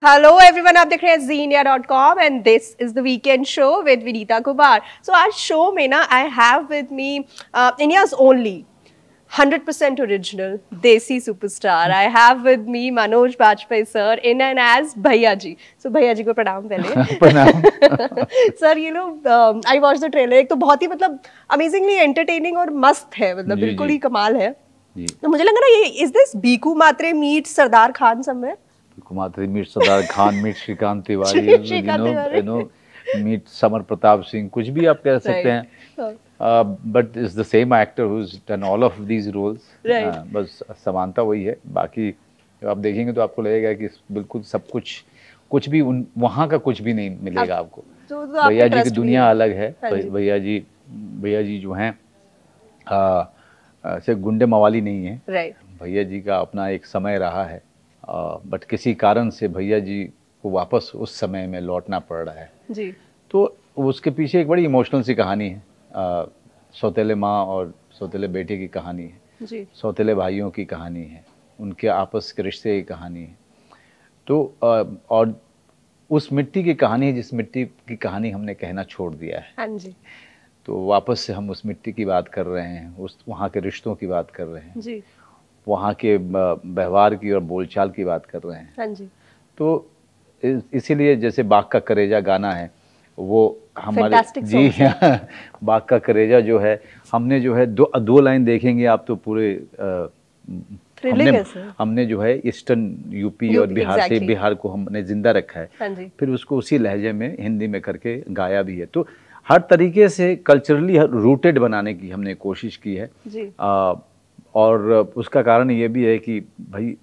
Hello everyone, आप देख रहे हैं Zenia.com and this is the weekend show with Vinita Kumar. So आज शो में ना I have with me India's only 100% original desi superstar. I have with me Manoj Bajpayee sir in and as Bhaiyya ji. So Bhaiyya ji को प्रणाम पहले। प्रणाम। Sir you know I watch the trailer, एक तो बहुत ही मतलब अमेजिंगली एंटरटेनिंग और मस्त है, मतलब बिल्कुल ही कमाल है। तो मुझे लग रहा है ये is this Bhiku Mhatre meet Sardar Khan somewhere? कुमात्री meet Sardar Khan meet Shrikant Tiwari, you know meet Samar Pratap Singh, कुछ भी आप कह सकते हैं। But is the same actor who is done all of these roles. बस समानता वही है, बाकी आप देखेंगे तो आपको लगेगा कि बिल्कुल सब कुछ भी वहाँ का कुछ भी नहीं मिलेगा आपको। भैया जी की दुनिया अलग है। भैया जी जो हैं सिर्फ गुंडे मवाली नहीं है। भैया जी का अपना एक समय रहा है, बट किसी कारण से भैया जी को वापस उस समय में लौटना पड़ रहा है जी। तो उसके पीछे एक बड़ी इमोशनल सी कहानी है। सौतेले माँ और सौतेले बेटे की कहानी है जी। सौतेले भाइयों की कहानी है, उनके आपस के रिश्ते की कहानी है। तो और उस मिट्टी की कहानी है जिस मिट्टी की कहानी हमने कहना छोड़ दिया है। हाँ जी। तो वापस से हम उस मिट्टी की बात कर रहे हैं, उस वहाँ के रिश्तों की बात कर रहे हैं जी। वहाँ के व्यवहार की और बोलचाल की बात कर रहे हैं। हाँ जी। तो इसीलिए जैसे बाघ का करेजा गाना है वो हमारे जी बाघ का करेजा जो है, हमने जो है दो लाइन देखेंगे आप तो पूरे हमने जो है ईस्टर्न यूपी और बिहार से बिहार को हमने जिंदा रखा है। हाँ जी। फिर उसको उसी लहजे में हिंदी में करके गाया भी है। तो हर तरीके से कल्चरली रूटेड बनाने की हमने कोशिश की है जी। और उसका कारण ये भी है कि भाई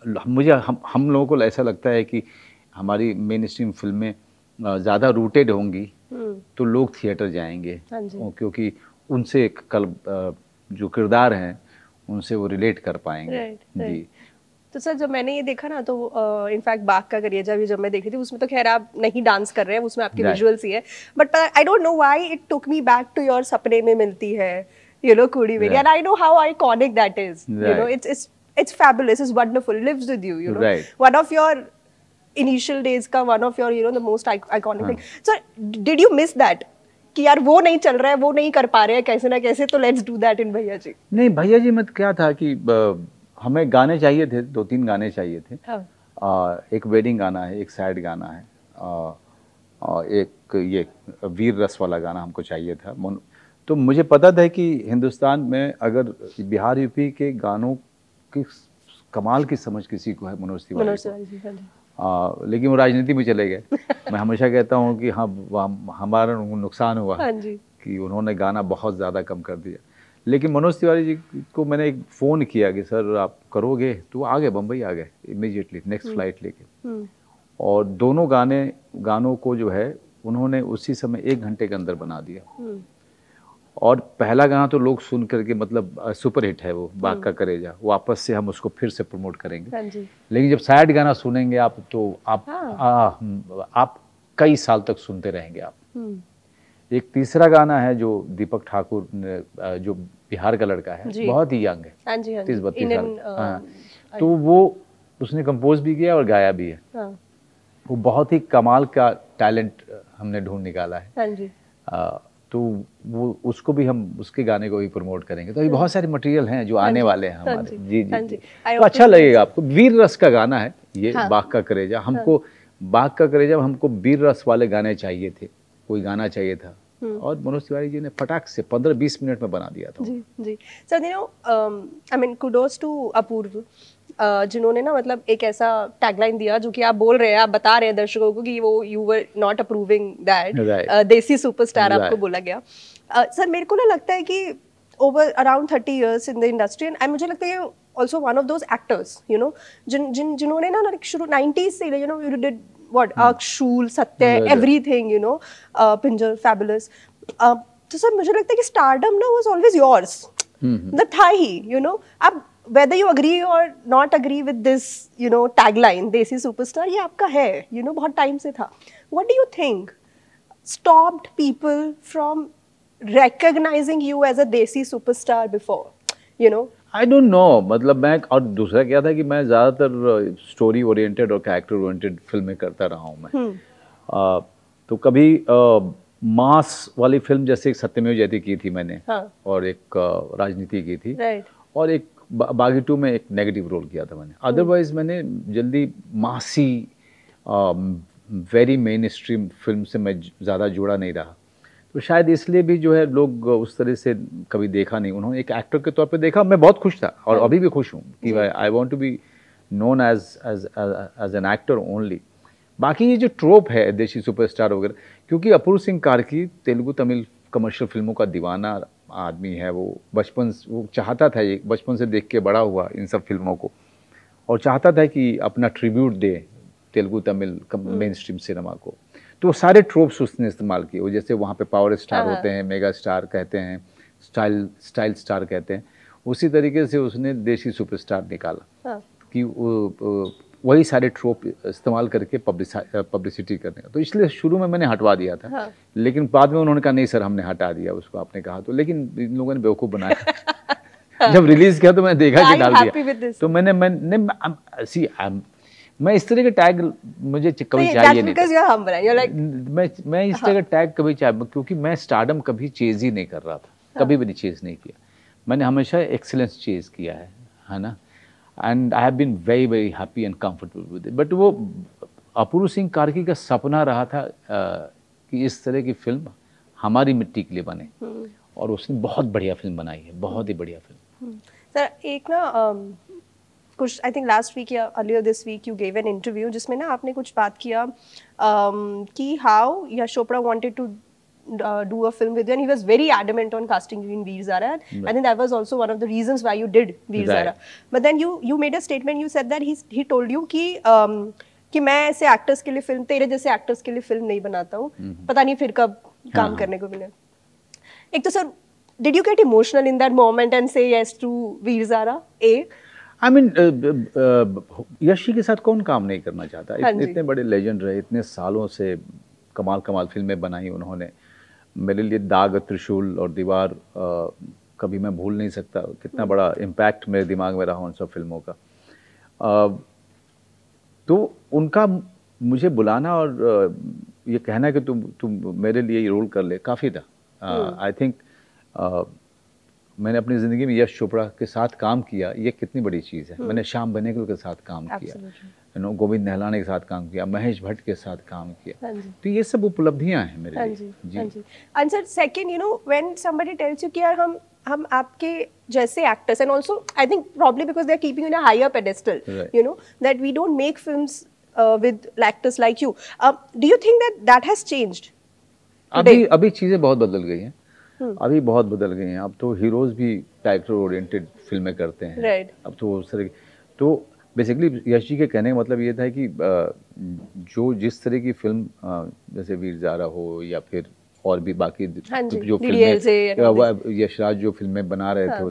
हम लोगों को ऐसा लगता है कि हमारी मेन स्ट्रीम फिल्में ज़्यादा रूटेड होंगी तो लोग थिएटर जाएंगे। हाँ क्योंकि उनसे जो किरदार हैं उनसे वो रिलेट कर पाएंगे जी। तो सर जब मैंने ये देखा ना तो इनफैक्ट बाघ का करेजा भी जब मैं देखी थी उसमें तो खैर आप नहीं डांस कर रहे हैं, उसमें आपके विजुअल्स ही है, but I don't know why it took me back to your सपने में मिलती है, you know, Kudi Meri, and I know how iconic that is. You know, it's fabulous, it's wonderful, lives with you. You know, one of your initial days का one of your the most iconic thing. So did you miss that? कि यार वो नहीं चल रहा है, वो नहीं कर पा रहे हैं कैसे ना कैसे, तो let's do that in भैया जी। नहीं भैया जी में क्या था कि हमें गाने चाहिए थे, 2-3 गाने चाहिए थे। एक वेडिंग गाना है, एक सैड गाना है, और एक ये वीर रस वाला गाना हमको चाहिए था। तो मुझे पता था कि हिंदुस्तान में अगर बिहार यूपी के गानों की कमाल की समझ किसी को है मनोज तिवारी को। लेकिन वो राजनीति में चले गए। मैं हमेशा कहता हूँ कि हाँ हमारा नुकसान हुआ कि उन्होंने गाना बहुत ज़्यादा कम कर दिया। लेकिन मनोज तिवारी जी को मैंने एक फ़ोन किया कि सर आप करोगे, तो आ गए, बम्बई आ गए इमीडिएटली नेक्स्ट फ्लाइट लेके। और दोनों गानों को जो है उन्होंने उसी समय 1 घंटे के अंदर बना दिया। और पहला गाना तो लोग सुन करके मतलब सुपर हिट है वो बाघ का करेजा, वापस से हम उसको फिर से प्रमोट करेंगे। लेकिन जब सैड गाना सुनेंगे आप तो आप कई साल तक सुनते रहेंगे आप। एक तीसरा गाना है जो दीपक ठाकुर ने, जो बिहार का लड़का है, बहुत ही यंग है, 30-32 साल, तो वो उसने कंपोज भी किया और गाया भी है। वो बहुत ही कमाल का टैलेंट हमने ढूंढ निकाला है। तो वो उसको भी हम उसके गाने को भी प्रमोट करेंगे। तो ये बहुत सारे मटेरियल हैं जो आने वाले हैं हमारे। जी। तो अच्छा लगेगा आपको। वीर रस का गाना है ये बाघ का करेजा। हमको बाघ का करेजा हमको वीर रस वाले गाने चाहिए थे, कोई गाना चाहिए था, और मनोज तिवारी जी ने फटाक से 15-20 मिनट में बना दिया था। जी sir, you know I mean kudos to Apurva जिन्होंने ना मतलब एक ऐसा टैगलाइन दिया जो कि आप बोल रहे हैं, आप बता रहे हैं दर्शकों को कि वो you were not approving that देसी सुपरस्टार आपको बोला गया। सर मेरे को ना लगता है कि over around 30 years in the industry, and मुझे लगता है also one of those actors you know जिन्होंने ना शुरू 90s से you know you did what Shool Satya everything you know Pinjar fabulous. तो सर मुझे लगता है कि स्टारडम ना वाज ऑलवेज योर्स, मतलब था ही यू नो। अब whether you agree or not agree with this you know tagline देसी सुपरस्टार, ये आपका है you know, बहुत टाइम से था। What do you think stopped people from recognizing you as a देसी superstar before you know? I don't no, मतलब मैं, और दूसरा क्या था कि मैं ज़्यादातर स्टोरी ओरिएंटेड और कैरेक्टर ओरिएंटेड फिल्में करता रहा हूँ मैं। तो कभी मास वाली फिल्म जैसे एक सत्यमेव जयते की थी मैंने, हाँ. और एक राजनीति की थी, right. और एक बागी 2 में एक नेगेटिव रोल किया था मैंने। अदरवाइज मैंने जल्दी मासी वेरी मेन स्ट्रीम फिल्म से मैं ज़्यादा जुड़ा नहीं रहा, तो शायद इसलिए भी जो है लोग उस तरह से कभी देखा नहीं। उन्होंने एक एक्टर के तौर पे देखा, मैं बहुत खुश था और अभी भी खुश हूँ कि I want to be known as an actor only. बाकी ये जो ट्रोप है देशी सुपरस्टार वगैरह, क्योंकि अपूर्व सिंह कार्की तेलुगु तमिल कमर्शियल फिल्मों का दीवाना आदमी है, वो बचपन वो चाहता था, ये बचपन से देख के बड़ा हुआ इन सब फिल्मों को, और चाहता था कि अपना ट्रिब्यूट दे Telugu Tamil mainstream cinema को। तो सारे ट्रोप्स उसने इस्तेमाल किए, वो जैसे वहाँ पे पावर स्टार होते हैं, मेगा स्टार कहते हैं, स्टाइल स्टार कहते हैं, उसी तरीके से उसने देशी सुपरस्टार निकाला कि वही सारे ट्रोप इस्तेमाल करके पब्लिसिटी करने का। तो इसलिए शुरू में मैंने हटवा दिया था, लेकिन बाद में उन्होंने कहा नहीं सर हमने हटा दिया उसको, आपने कहा तो, लेकिन इन लोगों ने बेवकूफ़ बनाया। जब रिलीज किया तो मैंने देखा कि डाल दिया, तो मैंने मैं इस तरह के टैग मुझे कभी चाहिए नहीं, मैं इस तरह का टैग कभी चाहिए, क्योंकि मैं स्टारडम कभी चेज ही नहीं कर रहा था, कभी भी नहीं चेज नहीं किया मैंने, हमेशा एक्सीलेंस चेज किया है ना, and I have been very very happy and comfortable with it. But वो अपूर्व सिंह कार्की का सपना रहा था कि इस तरह की फिल्म हमारी मिट्टी के लिए बने, और उसने बहुत बढ़िया फिल्म बनाई है, बहुत ही बढ़िया फिल्म। सर एक ना कुछ आई थिंक लास्ट वीक या earlier this week you gave an interview जिसमें ना आपने कुछ बात किया कि how Yash Chopra wanted to do a film with you and he was very adamant on casting you in Veer Zara. I think that was also one of the reasons why you did Veer Zara. But then you made a statement, you said that he told you कि मैं ऐसे actors के लिए film, तेरे जैसे actors के लिए film नहीं बनाता हूँ, पता नहीं फिर कब काम करने को मिले। एक तो sir did you get emotional in that moment and say yes to Veer Zara? I mean, Yeshi के साथ कौन काम नहीं करना चाहता, इतने बड़े लेजेंड रहे, इतने सालों से कमाल फिल्में बनाई उन्होंने। मेरे लिए दाग, त्रिशूल और दीवार कभी मैं भूल नहीं सकता, कितना बड़ा इम्पैक्ट मेरे दिमाग में रहा उन सब फिल्मों का। तो उनका मुझे बुलाना और ये कहना कि तुम मेरे लिए ये रोल कर ले, काफ़ी था। आई थिंक मैंने अपनी ज़िंदगी में यश चोपड़ा के साथ काम किया, ये कितनी बड़ी चीज़ है। मैंने श्याम बेनेगल के साथ काम किया, गोविंद नहलानी के साथ काम किया, महेश भट्ट के साथ काम किया, तो ये सब उपलब्धियां हैं मेरे लिए। जी। And sir second, you know when somebody tells you कि यार हम आपके जैसे actors, and also I think probably because they are keeping in a higher pedestal, you know that we don't make films with actors like you, do you think that has changed? अभी चीजें बहुत बदल गई हैं, अभी बहुत बदल गई हैं। अब तो हीरोज भी कैरेक्टर ओरिएंटेड फिल्में करते हैं, अब तो उस तरह, तो बेसिकली यश जी के कहने का मतलब ये था कि जो जिस तरह की फिल्म जैसे वीर ज़ारा हो या फिर और भी बाकी जो फिल्में यशराज जो फिल्में बना रहे थे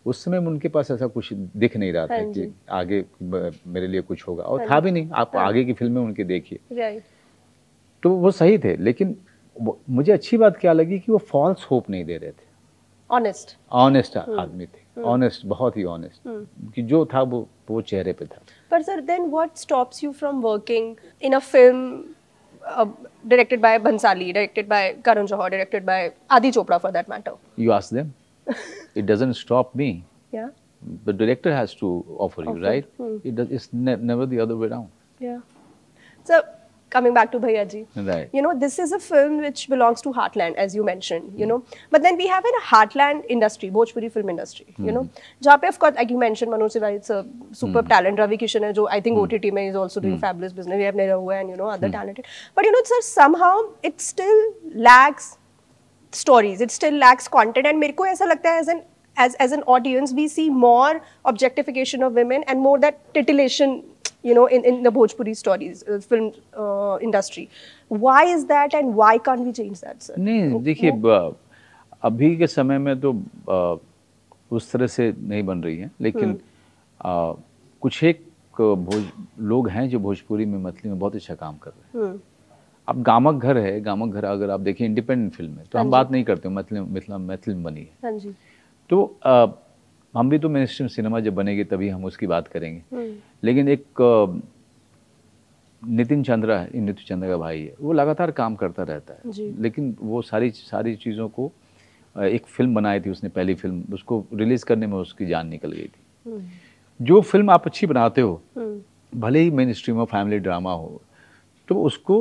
उस समय उनके पास ऐसा कुछ दिख नहीं रहा था कि आगे मेरे लिए कुछ होगा, और था भी नहीं। आप आगे की फिल्में उनकी देखिए, तो वो सही थे, लेकिन मुझे अच्छी बात क्या लगी कि वो फॉल्स होप नहीं दे रहे थे, ऑनेस्ट आदमी थे, ऑनेस्ट, बहुत ही ऑनेस्ट, कि जो था वो चेहरे पे था। पर sir then what stops you from working in a film directed by Bhansali, directed by Karan Johar, directed by Adi Chopra for that matter? You ask them. It doesn't stop me. Yeah. The director has to offer you, right? It's never the other way around. Yeah. So coming back to Bhaiya Ji, right? You know, this is a film which belongs to Heartland, as you mentioned. You know, but then we have a Heartland industry, Bhojpuri film industry. You know, जहाँ पे of course, like you mentioned, Manoj Tiwari, it's a superb talent. Ravi Kishan है जो I think OTT में is also doing fabulous business. We have Nirahu and you know other talented. But you know, sir, somehow it still lacks stories. It still lacks content. And मेरे को ऐसा लगता है as an audience, we see more objectification of women and more that titillation, you know, in the Bhojpuri stories, film industry. Why is that and why can't we change that, sir? नहीं, देखिए अभी के समय में तो उस तरह से नहीं बन रही है, लेकिन कुछ एक लोग हैं जो भोजपुरी में मैथिली में बहुत अच्छा काम कर रहे हैं। अब गामक घर है, गामक घर अगर आप देखिए इंडिपेंडेंट फिल्म है, तो हम बात नहीं करते मैथिली में बनी है। तो हम भी तो मेन स्ट्रीम सिनेमा जब बनेगी तभी हम उसकी बात करेंगे। लेकिन एक नितिन चंद्रा का भाई है, वो लगातार काम करता रहता है, लेकिन वो सारी चीज़ों को एक फिल्म बनाई थी उसने, पहली फिल्म, उसको रिलीज करने में उसकी जान निकल गई थी। जो फिल्म आप अच्छी बनाते हो, भले ही मेन स्ट्रीम हो, फैमिली ड्रामा हो, तो उसको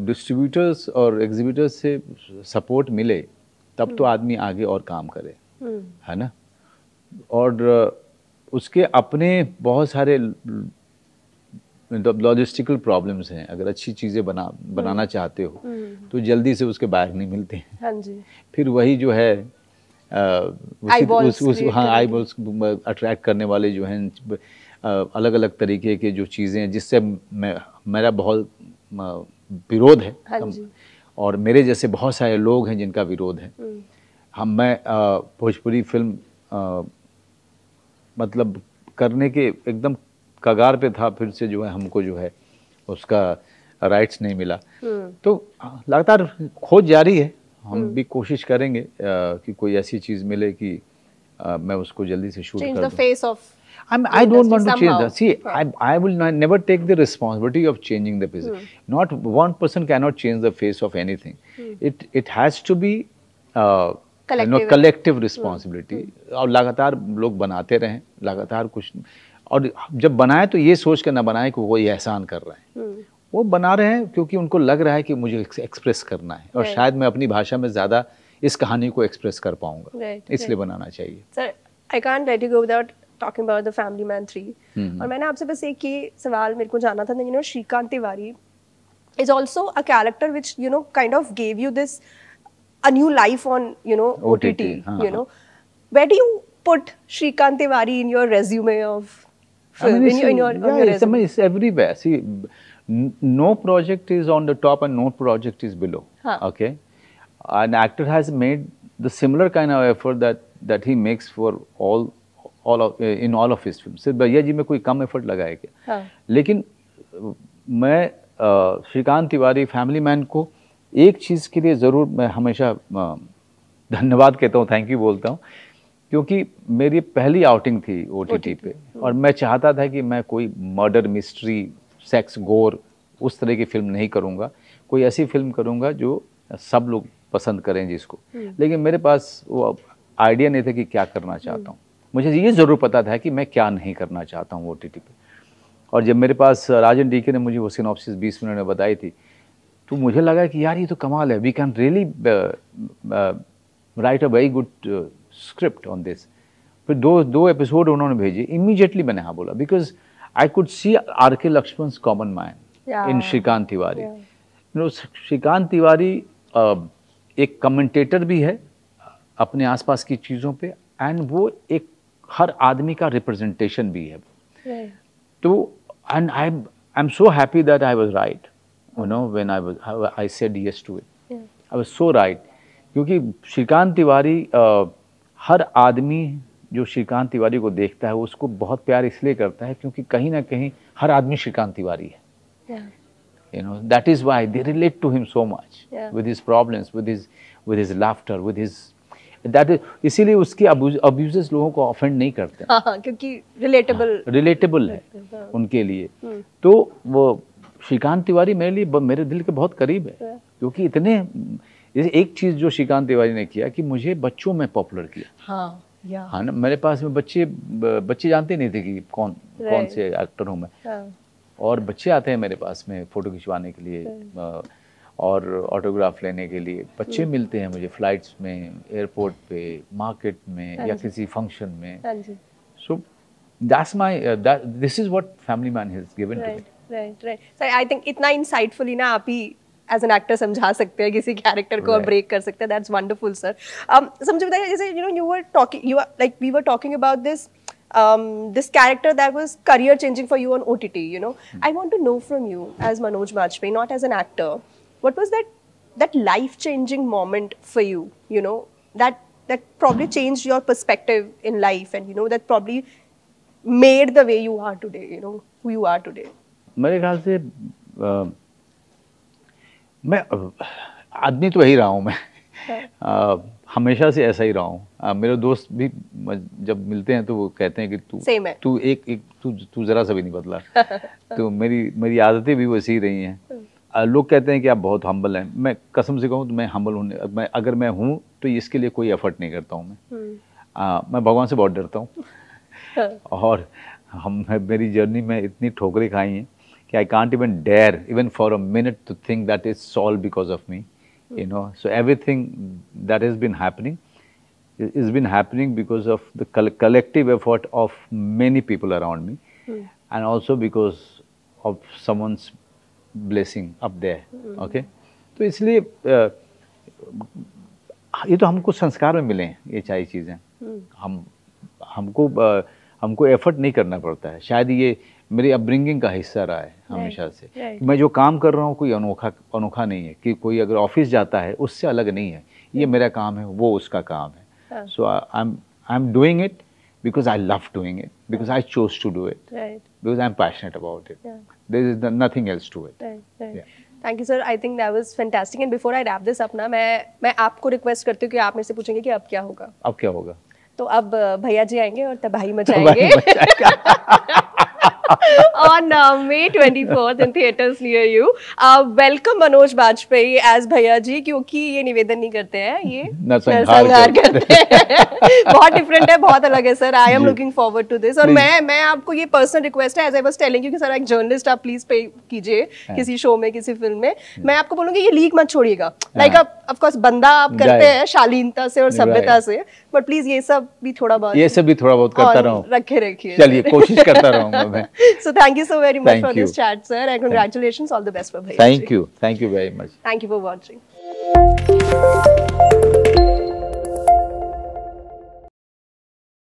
डिस्ट्रीब्यूटर्स और एग्जीबिटर्स से सपोर्ट मिले तब तो आदमी आगे और काम करे, है ना। और उसके अपने बहुत सारे लॉजिस्टिकल प्रॉब्लम्स हैं। अगर अच्छी चीज़ें बनाना चाहते हो तो जल्दी से उसके बैग नहीं मिलते हैं। हाँ जी। फिर वही जो है आई बॉल्स अट्रैक्ट करने वाले जो हैं अलग अलग तरीके के जो चीज़ें हैं जिससे मेरा बहुत विरोध है। हाँ जी। और मेरे जैसे बहुत सारे लोग हैं जिनका विरोध है। मैं भोजपुरी फिल्म मतलब करने के एकदम कगार पे था, फिर से जो है हमको जो है उसका राइट्स नहीं मिला। तो लगातार खोज जारी है, हम भी कोशिश करेंगे कि कोई ऐसी चीज़ मिले कि मैं उसको जल्दी से शूट कर दूं। I don't want to change that. See, I will never take the responsibility of changing the face. Not one person cannot change the face of anything. It has to be collective responsibility. और लगातार लोग बनाते रहें, लगातार कुछ, और जब बनाए तो ये सोच कर ना बनाए कि वो ये एहसान कर रहे हैं। वो बना रहे हैं क्योंकि उनको लग रहा है कि मुझे एक्सप्रेस करना है और शायद मैं अपनी भाषा में ज़्यादा इस कहानी को एक्सप्रेस कर पाऊंगा, इसलिए बनाना चाहिए। Sir, I can't let you go without talking about the Family Man 3. और मैंने आपसे बस एक ही सवाल मेरे को जानना था, you know, Shrikant Tiwari is also a character which, you know, kind of gave you this a new life on, you know, OTT. You know, where do you put Shrikant Tiwari in your resume of film? In your resume? It's everywhere. See, no project is on the top and no project is below. Okay, an actor has made the similar kind of effort that he makes for all of his films. सिर्फ भैया जी में कोई कम effort लगाया क्या? लेकिन मैं Shrikant Tiwari family man को एक चीज़ के लिए ज़रूर मैं हमेशा धन्यवाद कहता हूँ, थैंक यू बोलता हूँ, क्योंकि मेरी पहली आउटिंग थी OTT पे और मैं चाहता था कि मैं कोई मर्डर मिस्ट्री सेक्स गोर उस तरह की फिल्म नहीं करूँगा, कोई ऐसी फिल्म करूँगा जो सब लोग पसंद करें जिसको। लेकिन मेरे पास वो आइडिया नहीं था कि क्या करना चाहता हूँ। मुझे ये ज़रूर पता था कि मैं क्या नहीं करना चाहता हूँ OTT पे। और जब मेरे पास राजन डीके ने मुझे वो सिनॉप्सिस 20 मिनट में बताई थी तो मुझे लगा कि यार ये तो कमाल है, we can really write a very good script on this. फिर दो एपिसोड उन्होंने भेजे, इमीडिएटली मैंने हाँ बोला, because I could see RK लक्ष्मण's common man in Shrikant Tiwari. You know, Shrikant Tiwari एक कमेंटेटर भी है अपने आसपास की चीज़ों पे, एंड वो एक हर आदमी का रिप्रेजेंटेशन भी है। तो and I am so happy that I was right, you know, when I said yes to it, I was so right. क्योंकि श्रीकांत तिवारी हर आदमी जो श्रीकांत तिवारी को देखता है उसको बहुत प्यार इसलिए करता है क्योंकि कहीं ना कहीं हर आदमी श्रीकांत तिवारी है। You know, that is why they relate to him so much, with his problems, with his laughter, with his that is, इसीलिए उसके abuses लोगों को offend नहीं करते। हाँ, क्योंकि relatable है उनके लिए। तो वो श्रीकांत तिवारी मेरे लिए मेरे दिल के बहुत करीब है, क्योंकि इतने एक चीज जो श्रीकांत तिवारी ने किया कि मुझे बच्चों में पॉपुलर किया। हाँ ना, मेरे पास में बच्चे जानते नहीं थे कि कौन से एक्टर हूँ मैं, और बच्चे आते हैं मेरे पास में फ़ोटो खिंचवाने के लिए और ऑटोग्राफ लेने के लिए। बच्चे मिलते हैं मुझे फ्लाइट्स में, एयरपोर्ट पे, मार्केट में या किसी फंक्शन में। So that's my this is what family man has given to me. Right. Sir, I think इतना इंसाइटफुली ना आप ही एज एन एक्टर समझा सकते हैं किसी कैरेक्टर को और ब्रेक कर सकते हैं। That's wonderful sir. समझे बताइए, जैसे you know we were talking about this this character that was career changing for you on OTT, you know. I want to know from you as Manoj Bajpayee, not as an actor, what was that life changing moment for you, you know, that probably changed your perspective in life, and you know, that probably made the way you are today, you know, who you are today? मेरे ख्याल से मैं आदमी तो वही रहा हूँ मैं। हमेशा से ऐसा ही रहा हूँ। मेरे दोस्त भी जब मिलते हैं तो वो कहते हैं कि तू तू जरा सा भी नहीं बदला। तो मेरी आदतें भी वैसी ही रही हैं। लोग कहते हैं कि आप बहुत हम्बल हैं। मैं कसम से कहूँ तो मैं हम्बल होने, अगर मैं हूँ तो इसके लिए कोई एफर्ट नहीं करता हूँ मैं भगवान से बहुत डरता हूँ। और मेरी जर्नी में इतनी ठोकरें खाई हैं कि I can't even dare even for a minute to think that is solve because of me, you know. So everything that has been happening is been happening because of the collective effort of many people around me, and also because of someone's blessing up there. Okay, तो इसलिए ये तो हमको संस्कार में मिले हैं ये सारी चीज़ें। हमको एफर्ट नहीं करना पड़ता है। शायद ये मेरी अपब्रिंगिंग का हिस्सा रहा है हमेशा से। मैं जो काम कर रहा हूँ कोई अनोखा नहीं है कि कोई अगर ऑफिस जाता है उससे अलग नहीं है। ये मेरा काम है, वो उसका काम है। So I am doing it because I love doing it, because I chose to do it, because I am passionate about it. There is nothing else to it. Thank you sir, I think that was fantastic. And before I wrap this up ना, मैं आपको request करती हूँ कि आप मेरे से पूछेंगे कि अब क्या होगा। अब क्या होगा? तो अब भैया जी आएंगे और तबाही मचाएंगे on May 24th in theaters near you. Welcome Manoj Bajpayee as भैया जी, क्योंकि ये निवेदन नहीं करते हैं, ये नरसंहार करते हैं। बहुत डिफरेंट है, बहुत अलग है सर। I am looking forward to this. और मैं आपको ये पर्सनल रिक्वेस्ट है, as I was telling you कि सर एक जर्नलिस्ट आप प्लीज पे कीजिए किसी शो में, किसी फिल्म में। मैं आपको बोलूंगी ये लीक मत छोड़िएगा। लाइक ऑफ कोर्स बंदा आप करते हैं शालीनता से और सभ्यता से, बट प्लीज ये सब भी थोड़ा बहुत करता रहूं, रखिए। चलिए कोशिश करता रहूंगा मैं। So thank you so very much for this chat, sir, and congratulations. All the best for Bhaiya. Thank you very much. Thank you for watching.